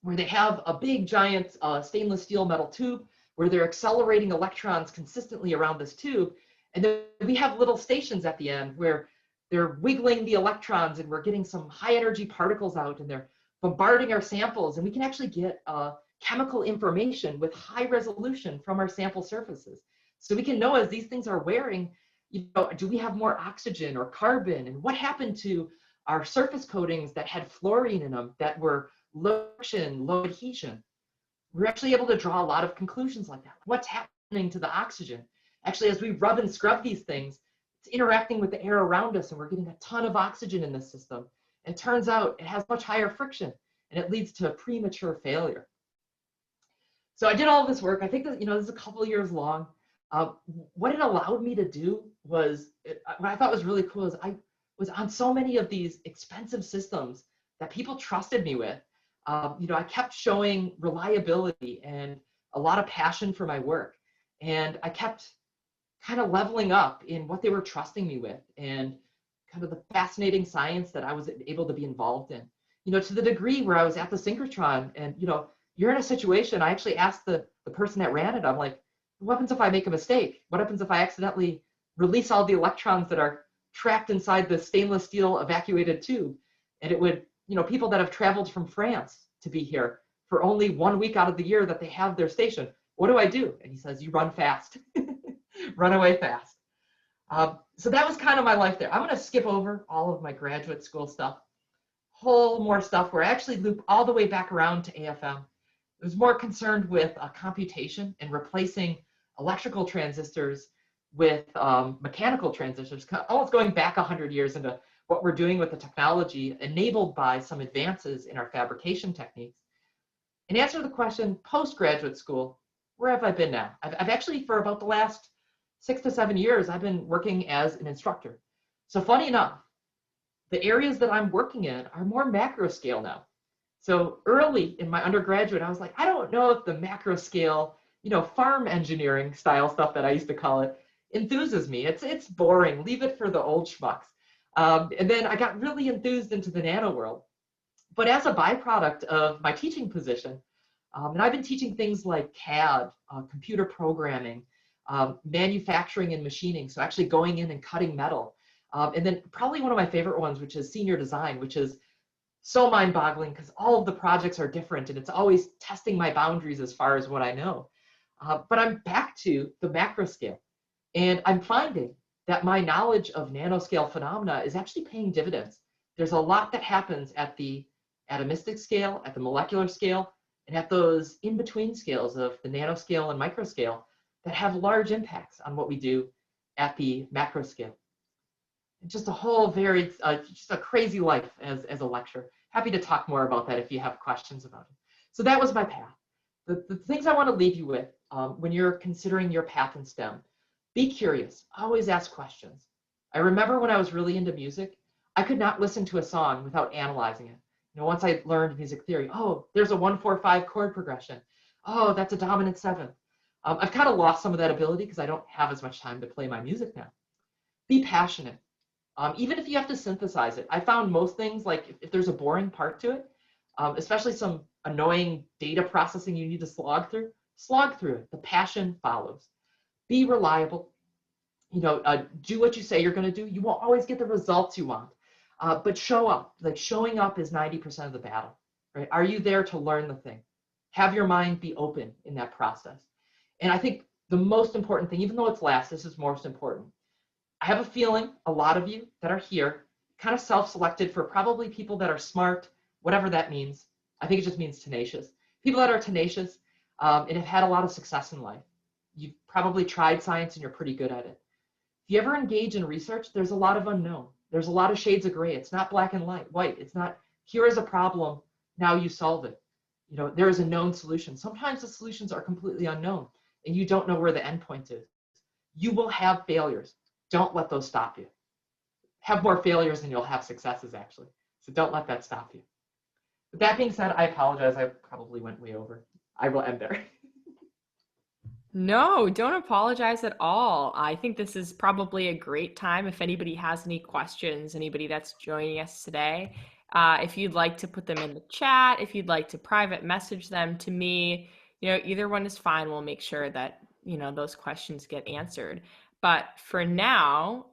where they have a big giant stainless steel metal tube where they're accelerating electrons consistently around this tube. And then we have little stations at the end where they're wiggling the electrons and we're getting some high energy particles out and they're bombarding our samples, and we can actually get chemical information with high resolution from our sample surfaces. So we can know as these things are wearing, do we have more oxygen or carbon, and what happened to our surface coatings that had fluorine in them that were low friction, low adhesion. We're actually able to draw a lot of conclusions like that. What's happening to the oxygen? Actually, as we rub and scrub these things, it's interacting with the air around us and we're getting a ton of oxygen in this system. And turns out it has much higher friction and it leads to premature failure. So I did all of this work. I think that, this is a couple of years long. What it allowed me to do was, what I thought was really cool is I was on so many of these expensive systems that people trusted me with. I kept showing reliability and a lot of passion for my work. And I kept kind of leveling up in what they were trusting me with and kind of the fascinating science that I was able to be involved in. To the degree where I was at the synchrotron and, you're in a situation, I actually asked the person that ran it, I'm like, what happens if I make a mistake? What happens if I accidentally release all the electrons that are trapped inside the stainless steel evacuated tube? And it would, people that have traveled from France to be here for only 1 week out of the year that they have their station, what do I do? And he says, you run fast, run away fast. So that was kind of my life there. I'm going to skip over all of my graduate school stuff, whole more stuff where I actually loop all the way back around to AFM. It was more concerned with computation and replacing electrical transistors with mechanical transistors, almost going back 100 years into what we're doing with the technology enabled by some advances in our fabrication techniques. And answer the question, postgraduate school, where have I been now? I've actually, for about the last 6 to 7 years, I've been working as an instructor. So funny enough, the areas that I'm working in are more macro scale now. So early in my undergraduate, I was like, I don't know if the macro scale, farm engineering style stuff that I used to call it, enthuses me. It's boring. Leave it for the old schmucks. And then I got really enthused into the nano world. But as a byproduct of my teaching position, and I've been teaching things like CAD, computer programming, manufacturing and machining, so actually going in and cutting metal. And then probably one of my favorite ones, which is senior design, which is so mind-boggling because all of the projects are different and it's always testing my boundaries as far as what I know. But I'm back to the macro scale. And I'm finding that my knowledge of nanoscale phenomena is actually paying dividends. There's a lot that happens at the atomistic scale, at the molecular scale, and at those in-between scales of the nanoscale and microscale that have large impacts on what we do at the macro scale. Just a whole just a crazy life as a lecturer. Happy to talk more about that if you have questions about it. So that was my path. The things I want to leave you with when you're considering your path in STEM, be curious, always ask questions. I remember when I was really into music, I could not listen to a song without analyzing it. Once I learned music theory, oh, there's a 1-4-5 chord progression. Oh, that's a dominant seventh. I've kind of lost some of that ability because I don't have as much time to play my music now. Be passionate. Even if you have to synthesize it. I found most things, like if there's a boring part to it, especially some annoying data processing you need to slog through it. The passion follows. Be reliable. Do what you say you're going to do. You won't always get the results you want, but show up. Like showing up is 90% of the battle, right? Are you there to learn the thing? Have your mind be open in that process. And I think the most important thing, even though it's last, this is most important. I have a feeling a lot of you that are here kind of self-selected for probably people that are smart, whatever that means. I think it just means tenacious. People that are tenacious and have had a lot of success in life. You've probably tried science and you're pretty good at it. If you ever engage in research, there's a lot of unknown. There's a lot of shades of gray. It's not black and white. It's not, here is a problem, now you solve it. There is a known solution. Sometimes the solutions are completely unknown and you don't know where the endpoint is. You will have failures. Don't let those stop you. Have more failures than you'll have successes, actually. So don't let that stop you. With that being said, I apologize. I probably went way over. I will end there. No, don't apologize at all. I think this is probably a great time. If anybody has any questions, anybody that's joining us today, if you'd like to put them in the chat, if you'd like to private message them to me, either one is fine. We'll make sure that, those questions get answered. But for now,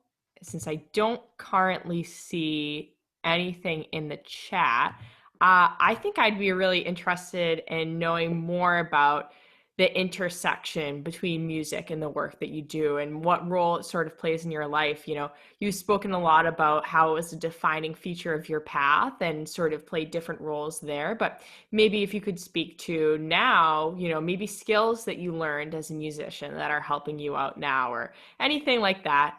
since I don't currently see anything in the chat, I think I'd be really interested in knowing more about the intersection between music and the work that you do and what role it sort of plays in your life. You've spoken a lot about how it was a defining feature of your path and sort of played different roles there. But maybe if you could speak to now, maybe skills that you learned as a musician that are helping you out now or anything like that.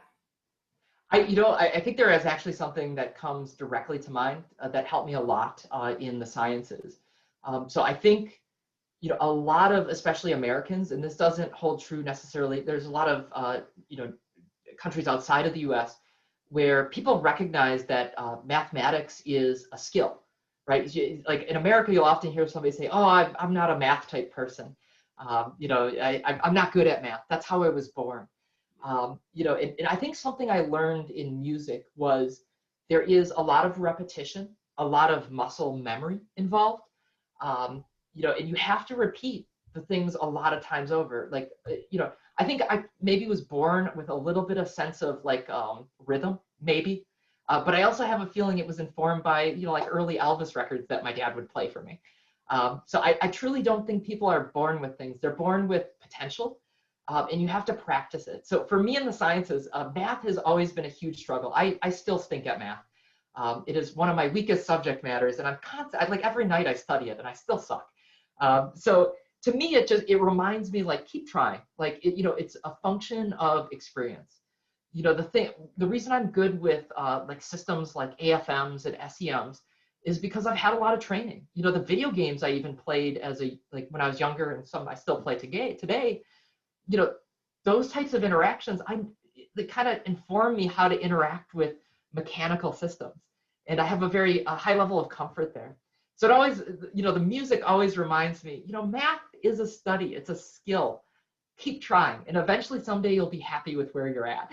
I think there is actually something that comes directly to mind that helped me a lot in the sciences. So I think a lot of, especially Americans, and this doesn't hold true necessarily, there's a lot of, countries outside of the US where people recognize that mathematics is a skill, right? Like in America, you'll often hear somebody say, oh, I'm not a math type person. I'm not good at math. That's how I was born. And I think something I learned in music was there is a lot of repetition, a lot of muscle memory involved. And you have to repeat the things a lot of times over. Like, I think I maybe was born with a little bit of sense of like rhythm, maybe. But I also have a feeling it was informed by, like early Elvis records that my dad would play for me. So I truly don't think people are born with things. They're born with potential, and you have to practice it. So for me in the sciences, math has always been a huge struggle. I still stink at math. It is one of my weakest subject matters, and I'm like every night I study it, and I still suck. So to me, it reminds me, like, keep trying. Like, it's a function of experience. The reason I'm good with like systems like AFMs and SEMs is because I've had a lot of training. The video games I even played when I was younger, and some I still play today, the those types of interactions, they kind of inform me how to interact with mechanical systems. And I have a very high level of comfort there. So it always, the music always reminds me, math is a study, it's a skill. Keep trying, and eventually someday you'll be happy with where you're at.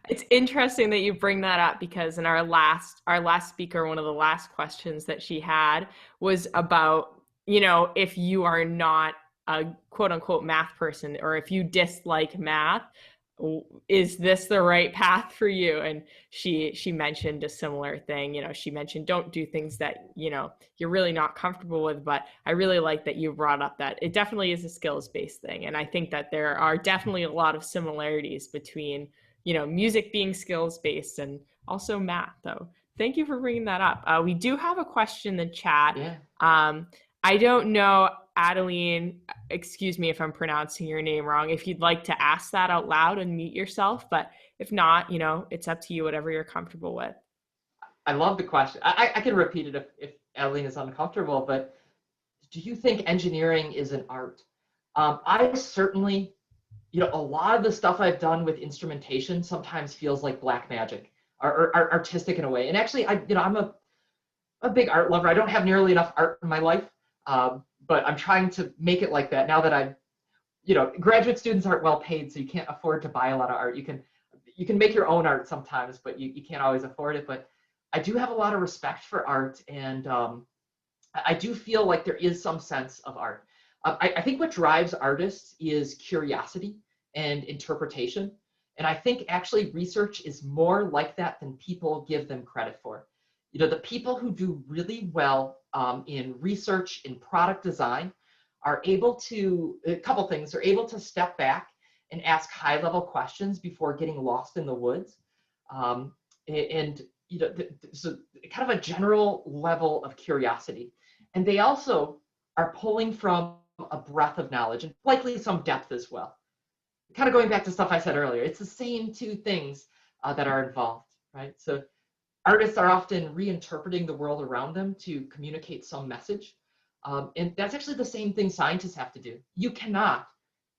It's interesting that you bring that up, because in our last speaker, one of the last questions that she had was about, if you are not a quote unquote math person, or if you dislike math, is this the right path for you? And she mentioned a similar thing. She mentioned, don't do things that you're really not comfortable with. But I really like that you brought up that it definitely is a skills-based thing, and I think that there are definitely a lot of similarities between music being skills-based and also math. Though, thank you for bringing that up. We do have a question in the chat. Yeah. I don't know, Adeline, excuse me if I'm pronouncing your name wrong, if you'd like to ask that out loud and mute yourself, but if not, it's up to you, whatever you're comfortable with. I love the question. I can repeat it if Adeline is uncomfortable, but do you think engineering is an art? I certainly, a lot of the stuff I've done with instrumentation sometimes feels like black magic or artistic in a way. And actually, I'm a big art lover. I don't have nearly enough art in my life. But I'm trying to make it like that now that graduate students aren't well paid, so you can't afford to buy a lot of art. You can make your own art sometimes, but you can't always afford it. But I do have a lot of respect for art, and I do feel like there is some sense of art. I think what drives artists is curiosity and interpretation. And I think actually research is more like that than people give them credit for. The people who do really well in research, in product design, are able to, a couple things, they're able to step back and ask high-level questions before getting lost in the woods. So kind of a general level of curiosity. And they also are pulling from a breadth of knowledge, and likely some depth as well. Kind of going back to stuff I said earlier, it's the same two things that are involved, right? So artists are often reinterpreting the world around them to communicate some message. And that's actually the same thing scientists have to do. You cannot,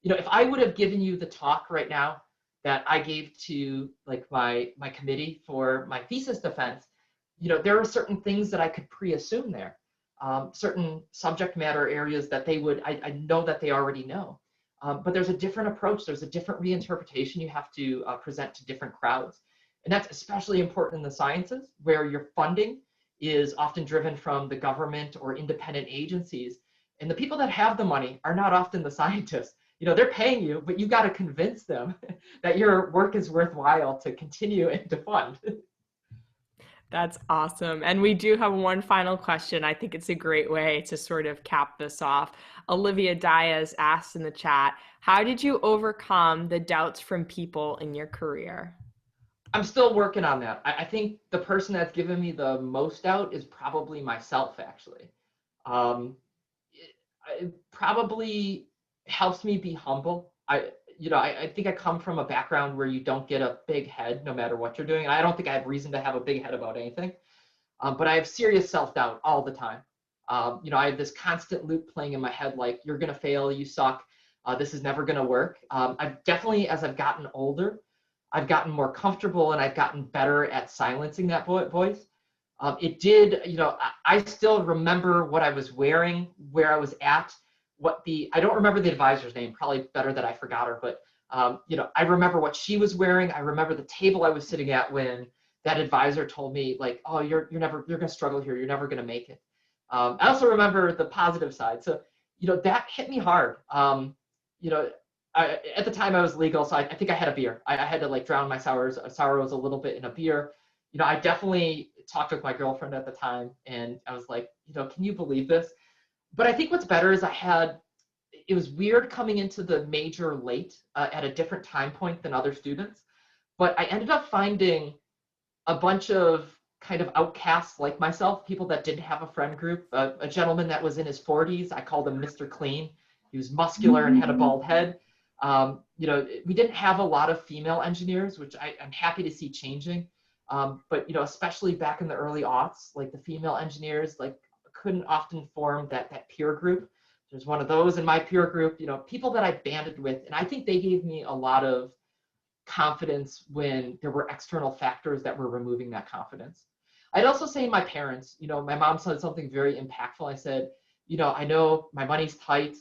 if I would have given you the talk right now that I gave to like my committee for my thesis defense, there are certain things that I could pre-assume there, certain subject matter areas that they would, I know that they already know. But there's a different approach. There's a different reinterpretation you have to present to different crowds. And that's especially important in the sciences, where your funding is often driven from the government or independent agencies. And the people that have the money are not often the scientists. They're paying you, but you got to convince them that your work is worthwhile to continue and to fund. That's awesome. And we do have one final question. I think it's a great way to sort of cap this off. Olivia Diaz asked in the chat, how did you overcome the doubts from people in your career? I'm still working on that. I think the person that's given me the most doubt is probably myself, actually. It probably helps me be humble. I think I come from a background where you don't get a big head no matter what you're doing. And I don't think I have reason to have a big head about anything. But I have serious self-doubt all the time. I have this constant loop playing in my head, like, you're going to fail, you suck, this is never going to work. I've definitely, as I've gotten older, I've gotten more comfortable and I've gotten better at silencing that voice. It did, I still remember what I was wearing, where I was at, I don't remember the advisor's name, probably better that I forgot her, but I remember what she was wearing. I remember the table I was sitting at when that advisor told me, like, oh, you're going to struggle here, you're never going to make it. I also remember the positive side. So, that hit me hard. At the time I was legal, so I think I had a beer. I had to like drown my sorrows a little bit in a beer. I definitely talked with my girlfriend at the time, and I was like, can you believe this? But I think what's better is it was weird coming into the major late at a different time point than other students, but I ended up finding a bunch of kind of outcasts like myself, people that didn't have a friend group, a gentleman that was in his 40s, I called him Mr. Clean. He was muscular and had a bald head. We didn't have a lot of female engineers, which I'm happy to see changing. But especially back in the early aughts, like the female engineers, like couldn't often form that peer group. there's one of those in my peer group, people that I banded with, and I think they gave me a lot of confidence when there were external factors that were removing that confidence. I'd also say my parents, my mom said something very impactful. I said, I know my money's tight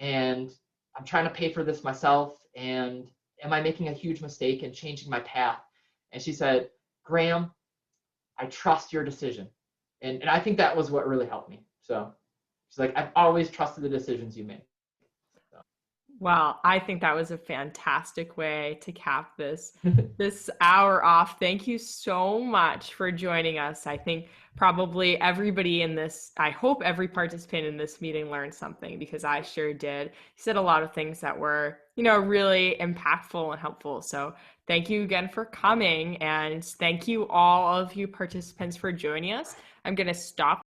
and I'm trying to pay for this myself, and am I making a huge mistake in changing my path? And she said, Graham, I trust your decision. And I think that was what really helped me. So she's like, I've always trusted the decisions you make. So. Well, I think that was a fantastic way to cap this hour off. Thank you so much for joining us. I think probably everybody in this, I hope every participant in this meeting learned something, because I sure did. You said a lot of things that were, really impactful and helpful. So thank you again for coming, and thank you all of you participants for joining us. I'm going to stop